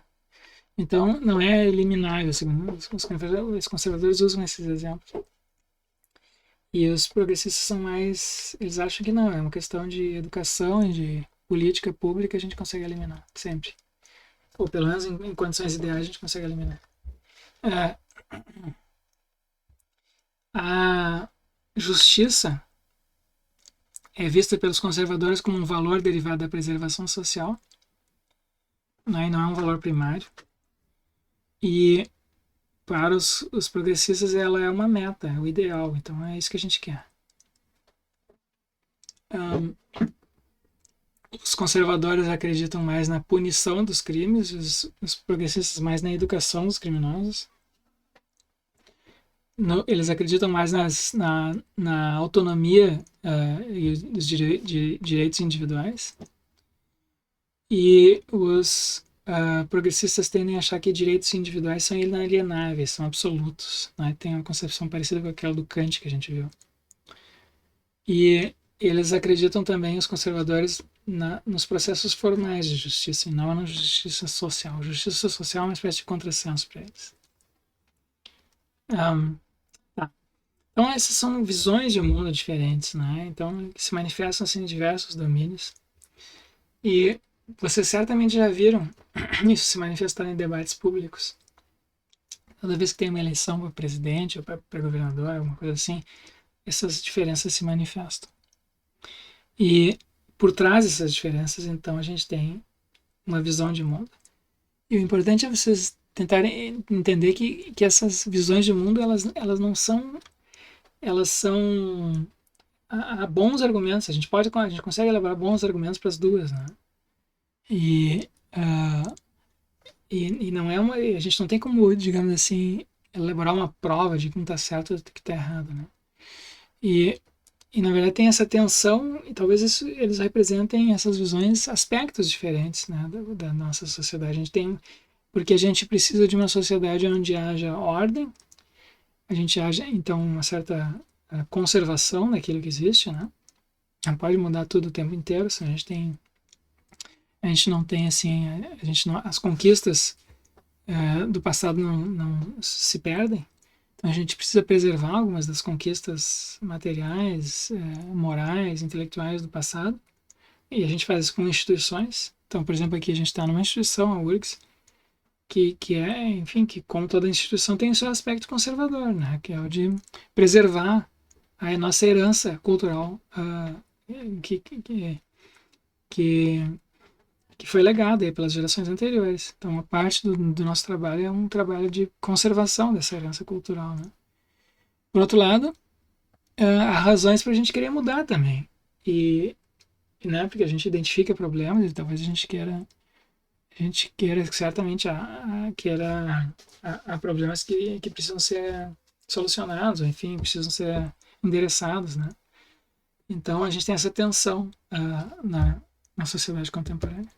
Então não é eliminável, segundo os conservadores usam esses exemplos. E os progressistas são mais, eles acham que não, é uma questão de educação e de política pública, a gente consegue eliminar, sempre. Ou pelo menos em condições ideais a gente consegue eliminar. A justiça é vista pelos conservadores como um valor derivado da preservação social, né, e não é um valor primário. E para os progressistas ela é uma meta, é o ideal, então é isso que a gente quer. Os conservadores acreditam mais na punição dos crimes, os progressistas mais na educação dos criminosos. Eles acreditam mais na autonomia e os direitos individuais. E os progressistas tendem a achar que direitos individuais são inalienáveis, são absolutos. Né? Tem uma concepção parecida com aquela do Kant que a gente viu. E eles acreditam também, os conservadores, nos processos formais de justiça e não na justiça social. Justiça social é uma espécie de contrassenso para eles. Tá. Então essas são visões de mundo diferentes, né? Então que se manifestam assim, em diversos domínios. E vocês certamente já viram isso se manifestar em debates públicos. Toda vez que tem uma eleição para presidente ou para governador, alguma coisa assim, essas diferenças se manifestam. E por trás dessas diferenças, então, a gente tem uma visão de mundo. E o importante é vocês tentarem entender que essas visões de mundo, elas não são... Elas são... Há bons argumentos, a gente consegue elaborar bons argumentos para as duas, né? E não é uma... A gente não tem como, digamos assim, elaborar uma prova de que um está certo e que está errado, né? E na verdade tem essa tensão, e talvez eles representem essas visões, aspectos diferentes, né, da nossa sociedade. Porque a gente precisa de uma sociedade onde haja ordem, a gente haja então uma certa conservação daquilo que existe, né? Não pode mudar tudo o tempo inteiro, senão a gente não tem assim, as conquistas do passado não se perdem. Então a gente precisa preservar algumas das conquistas materiais, morais, intelectuais do passado. E a gente faz isso com instituições. Então, por exemplo, aqui a gente está numa instituição, a URGS, que é, enfim, que como toda instituição tem o seu aspecto conservador, né? Que é o de preservar a nossa herança cultural que foi legada aí pelas gerações anteriores. Então, uma parte do nosso trabalho é um trabalho de conservação dessa herança cultural, né? Por outro lado, há razões para a gente querer mudar também. E, né, porque a gente identifica problemas e talvez a gente queira certamente há problemas que precisam ser solucionados, ou enfim, precisam ser endereçados, né? Então a gente tem essa tensão na sociedade contemporânea.